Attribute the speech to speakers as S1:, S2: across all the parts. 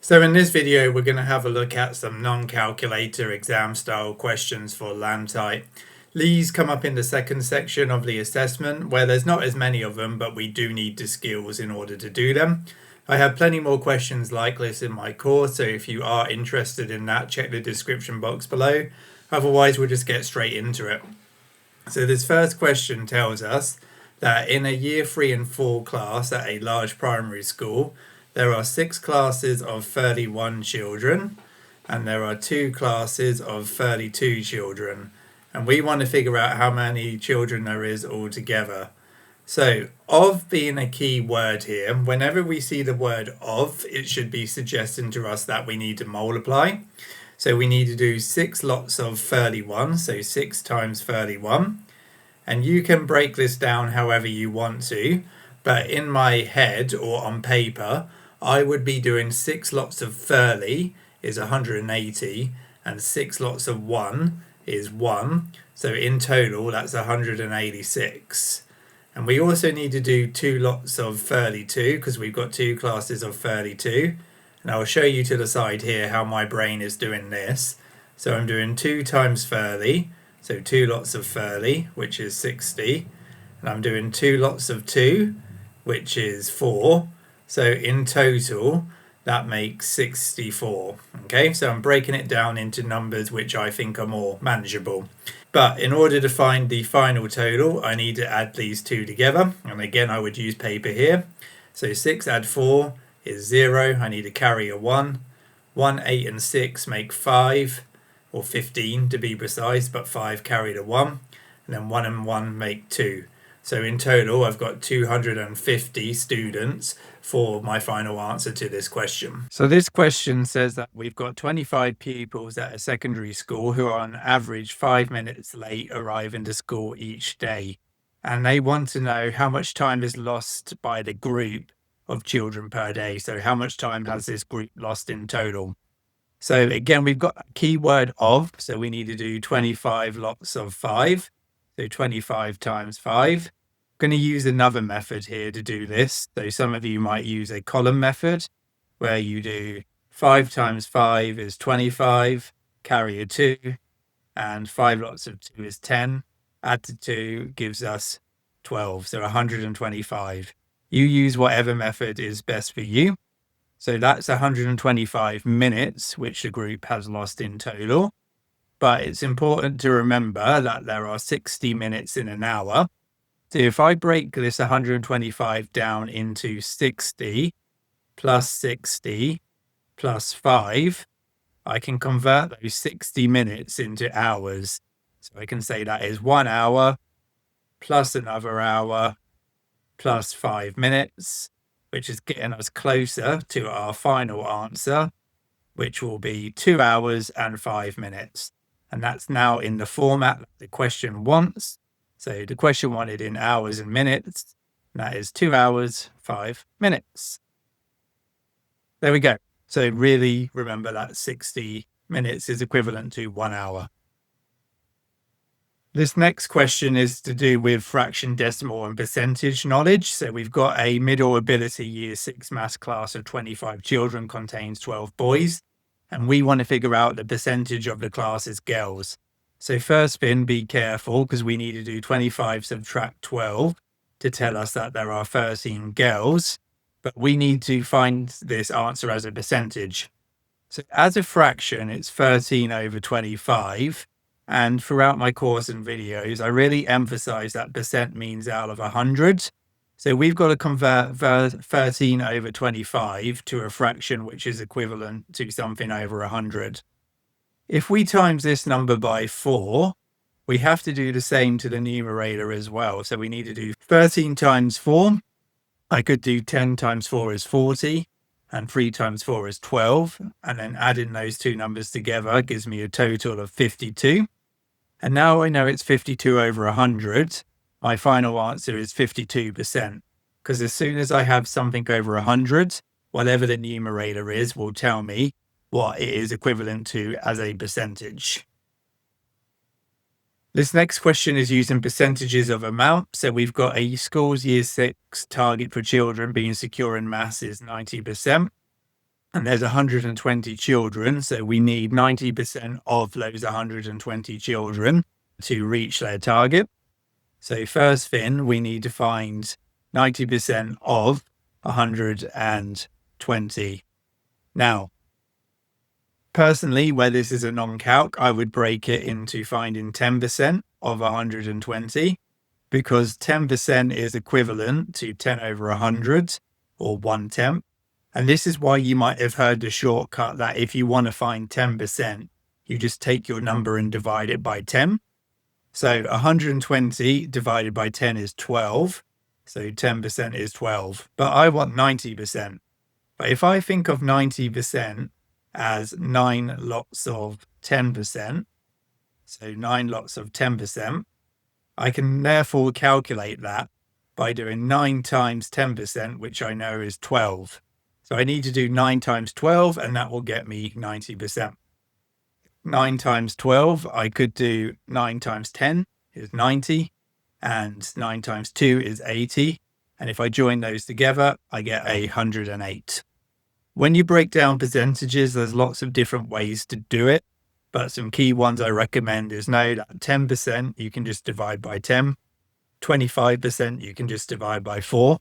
S1: So in this video, we're going to have a look at some non-calculator exam style questions for LANTITE. These come up in the second section of the assessment where there's not as many of them, but we do need the skills in order to do them. I have plenty more questions like this in my course, so if you are interested in that, check the description box below. Otherwise, we'll just get straight into it. So this first question tells us that in a year 3 and 4 class at a large primary school, there are 6 classes of 31 children and there are 2 classes of 32 children. And we want to figure out how many children there is altogether. So of being a key word here, whenever we see the word of, it should be suggesting to us that we need to multiply. So we need to do 6 lots of 31, so 6 times 31. And you can break this down however you want to, but in my head or on paper, I would be doing 6 lots of 30 is 180 and 6 lots of 1 is 1. So in total, that's 186. And we also need to do 2 lots of 32 because we've got 2 classes of 32. And I'll show you to the side here how my brain is doing this. So I'm doing 2 times 30, so 2 lots of 30, which is 60. And I'm doing 2 lots of 2, which is 4. So in total, that makes 64. Okay, so I'm breaking it down into numbers which I think are more manageable. But in order to find the final total, I need to add these two together. And again, I would use paper here. So 6 add 4 is 0. I need to carry a 1. 1, 8 and 6 make 5, or 15 to be precise, but 5 carried a 1. And then 1 and 1 make 2. So in total, I've got 250 students for my final answer to this question. So this question says that we've got 25 pupils at a secondary school who are on average 5 minutes late arriving to school each day. And they want to know how much time is lost by the group of children per day. So how much time has this group lost in total? So again, we've got a keyword of, so we need to do 25 lots of 5. So 25 times 5. I'm going to use another method here to do this. So some of you might use a column method where you do 5 times 5 is 25, carry a 2, and 5 lots of 2 is 10. Add to 2 gives us 12, so 125. You use whatever method is best for you. So that's 125 minutes, which the group has lost in total. But it's important to remember that there are 60 minutes in an hour. So if I break this 125 down into 60 plus 60 plus 5, I can convert those 60 minutes into hours. So I can say that is 1 hour plus another hour plus 5 minutes, which is getting us closer to our final answer, which will be 2 hours and 5 minutes. And that's now in the format that the question wants. So the question wanted in hours and minutes. That is 2 hours, 5 minutes. There we go. So really remember that 60 minutes is equivalent to 1 hour. This next question is to do with fraction, decimal and percentage knowledge. So we've got a middle ability year 6 maths class of 25 children, contains 12 boys. And we want to figure out the percentage of the class's girls. So first thing, be careful because we need to do 25 subtract 12 to tell us that there are 13 girls. But we need to find this answer as a percentage. So as a fraction, it's 13 over 25. And throughout my course and videos, I really emphasize that percent means out of 100. So we've got to convert 13 over 25 to a fraction which is equivalent to something over 100. If we times this number by 4, we have to do the same to the numerator as well. So we need to do 13 times 4. I could do 10 times 4 is 40 and 3 times 4 is 12. And then adding those two numbers together gives me a total of 52. And now I know it's 52 over 100. My final answer is 52%, because as soon as I have something over 100, whatever the numerator is will tell me what it is equivalent to as a percentage. This next question is using percentages of amount. So we've got a school's year 6 target for children being secure in maths is 90%. and there's 120 children, so we need 90% of those 120 children to reach their target. So first thing, we need to find 90% of 120. Now, personally, where this is a non-calc, I would break it into finding 10% of 120, because 10% is equivalent to 10 over 100, or 1/10. And this is why you might have heard the shortcut that if you want to find 10%, you just take your number and divide it by 10. So 120 divided by 10 is 12. So 10% is 12. But I want 90%. But if I think of 90% as 9 lots of 10%, so 9 lots of 10%, I can therefore calculate that by doing 9 times 10%, which I know is 12. So I need to do 9 times 12, and that will get me 90%. 9 times 12, I could do 9 times 10 is 90, and 9 times 2 is 80. And if I join those together, I get 108. When you break down percentages, there's lots of different ways to do it, but some key ones I recommend is know that 10% you can just divide by 10, 25% you can just divide by 4,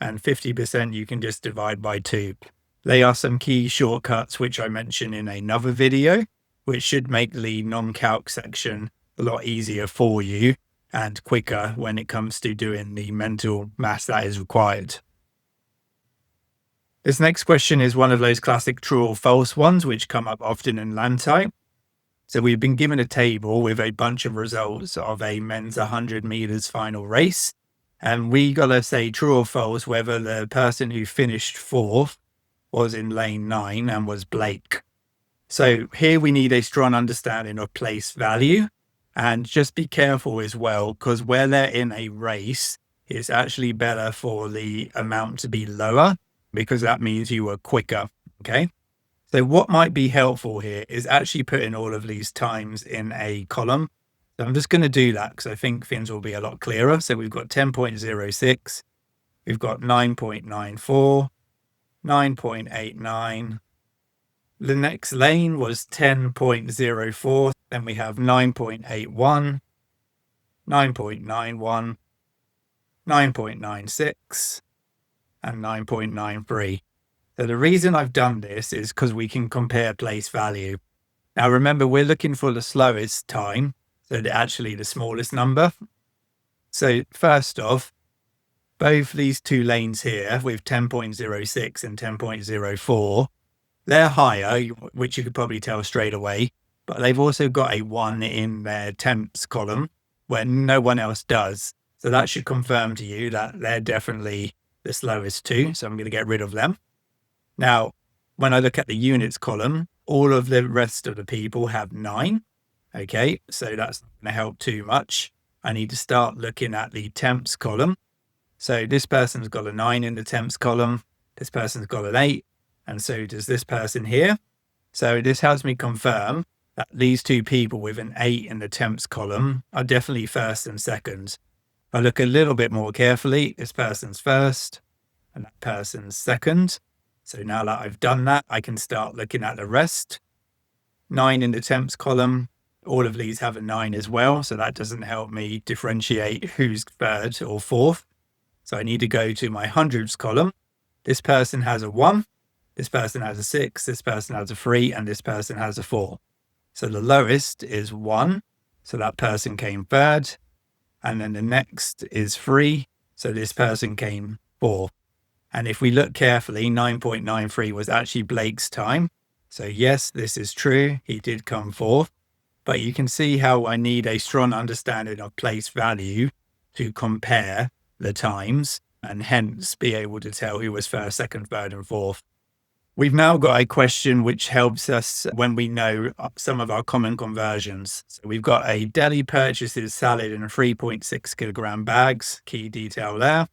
S1: and 50% you can just divide by 2. They are some key shortcuts which I mentioned in another video, which should make the non-calc section a lot easier for you and quicker when it comes to doing the mental maths that is required. This next question is one of those classic true or false ones which come up often in LANTITE. So we've been given a table with a bunch of results of a men's 100 meters final race. And we got to say true or false whether the person who finished 4th was in lane 9 and was Blake. So here we need a strong understanding of place value, and just be careful as well, because where they're in a race, it's actually better for the amount to be lower, because that means you were quicker. Okay. So what might be helpful here is actually putting all of these times in a column. So I'm just going to do that because I think things will be a lot clearer. So we've got 10.06, we've got 9.94, 9.89. The next lane was 10.04. Then we have 9.81, 9.91, 9.96, and 9.93. So the reason I've done this is because we can compare place value. Now remember, we're looking for the slowest time, so actually the smallest number. So first off, both these two lanes here with 10.06 and 10.04, they're higher, which you could probably tell straight away, but they've also got a 1 in their temps column where no one else does. So that should confirm to you that they're definitely the slowest two. So I'm going to get rid of them. Now, when I look at the units column, all of the rest of the people have 9. Okay, so that's not going to help too much. I need to start looking at the temps column. So this person's got a 9 in the temps column. This person's got an 8. And so does this person here. So this helps me confirm that these two people with an 8 in the temps column are definitely first and second. If I look a little bit more carefully, this person's first and that person's second. So now that I've done that, I can start looking at the rest. 9 in the temps column. All of these have a 9 as well. So that doesn't help me differentiate who's third or fourth. So I need to go to my hundreds column. This person has a 1. This person has a 6. This person has a 3. And this person has a 4. So the lowest is 1. So that person came third. And then the next is 3. So this person came fourth. And if we look carefully, 9.93 was actually Blake's time. So yes, this is true. He did come fourth. But you can see how I need a strong understanding of place value to compare the times and hence be able to tell who was first, second, third, and fourth. We've now got a question which helps us when we know some of our common conversions. So we've got a deli purchases salad in 3.6 kilogram bags, key detail there.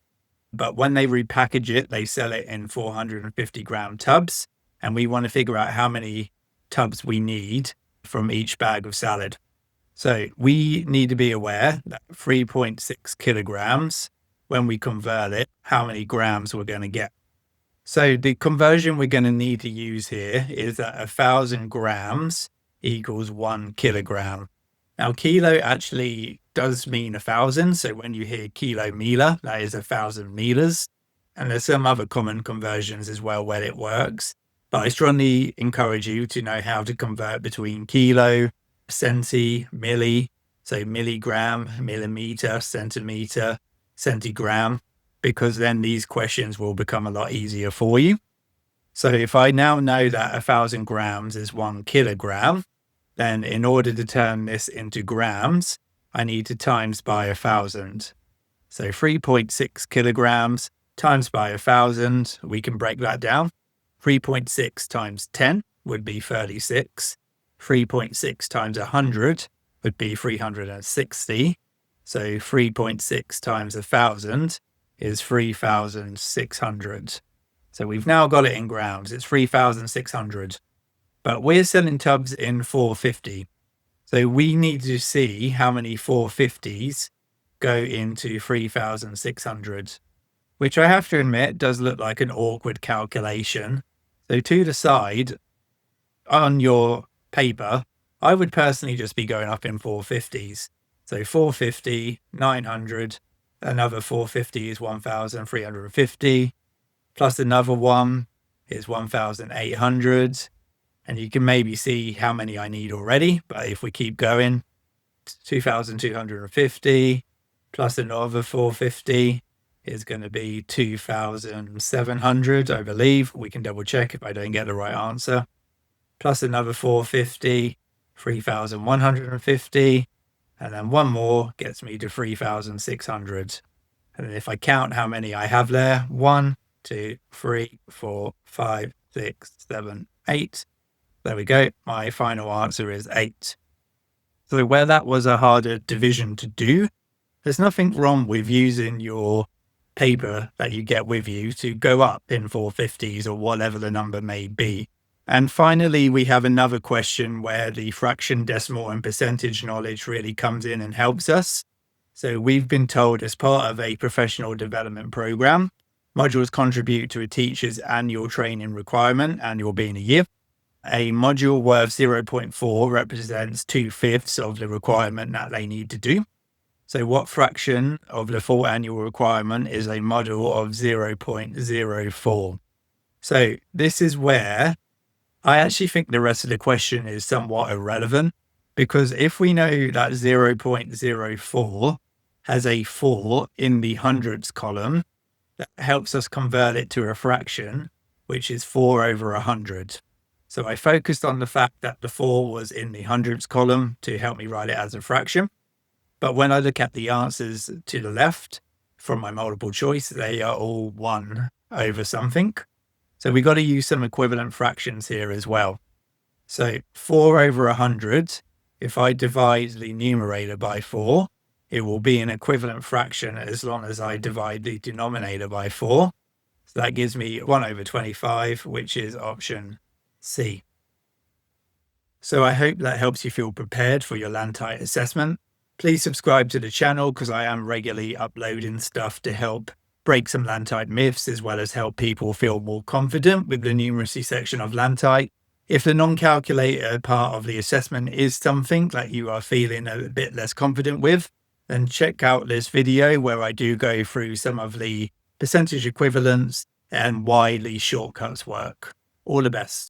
S1: But when they repackage it, they sell it in 450 gram tubs. And we want to figure out how many tubs we need from each bag of salad. So we need to be aware that 3.6 kilograms, when we convert it, how many grams we're going to get. So the conversion we're going to need to use here is that 1,000 grams equals 1 kilogram. Now, kilo actually does mean 1,000. So when you hear kilo meter, that is 1,000 meters. And there's some other common conversions as well where it works. But I strongly encourage you to know how to convert between kilo, centi, milli, so milligram, millimeter, centimeter, centigram, because then these questions will become a lot easier for you. So if I now know that 1,000 grams is 1 kilogram, then in order to turn this into grams, I need to times by 1,000. So 3.6 kilograms times by 1,000, we can break that down. 3.6 times 10 would be 36. 3.6 times 100 would be 360. So 3.6 times 1,000 is 3,600. So we've now got it in grams. It's 3,600. But we're selling tubs in 450. So we need to see how many 450s go into 3,600, which I have to admit does look like an awkward calculation. So to the side on your paper, I would personally just be going up in 450s. So 450, 900, another 450 is 1,350, plus another one is 1,800. And you can maybe see how many I need already. But if we keep going, 2,250 plus another 450 is going to be 2,700, I believe. We can double check if I don't get the right answer. Plus another 450, 3,150. And then one more gets me to 3,600. And then if I count how many I have there, 1, 2, 3, 4, 5, 6, 7, 8. There we go. My final answer is 8. So where that was a harder division to do, there's nothing wrong with using your paper that you get with you to go up in 450s or whatever the number may be. And finally, we have another question where the fraction, decimal, and percentage knowledge really comes in and helps us. So we've been told as part of a professional development program, modules contribute to a teacher's annual training requirement, annual being a year. A module worth 0.4 represents 2/5 of the requirement that they need to do. So what fraction of the full annual requirement is a module of 0.04? So this is where I actually think the rest of the question is somewhat irrelevant, because if we know that 0.04 has a 4 in the hundreds column, that helps us convert it to a fraction, which is 4 over 100. So I focused on the fact that the 4 was in the hundreds column to help me write it as a fraction. But when I look at the answers to the left from my multiple choice, they are all 1 over something. So we got to use some equivalent fractions here as well. So 4 over 100, if I divide the numerator by 4, it will be an equivalent fraction as long as I divide the denominator by 4. So that gives me 1 over 25, which is option C. So I hope that helps you feel prepared for your LANTITE assessment. Please subscribe to the channel because I am regularly uploading stuff to help break some LANTITE myths, as well as help people feel more confident with the numeracy section of LANTITE. If the non-calculator part of the assessment is something that you are feeling a bit less confident with, then check out this video where I do go through some of the percentage equivalents and why these shortcuts work. All the best.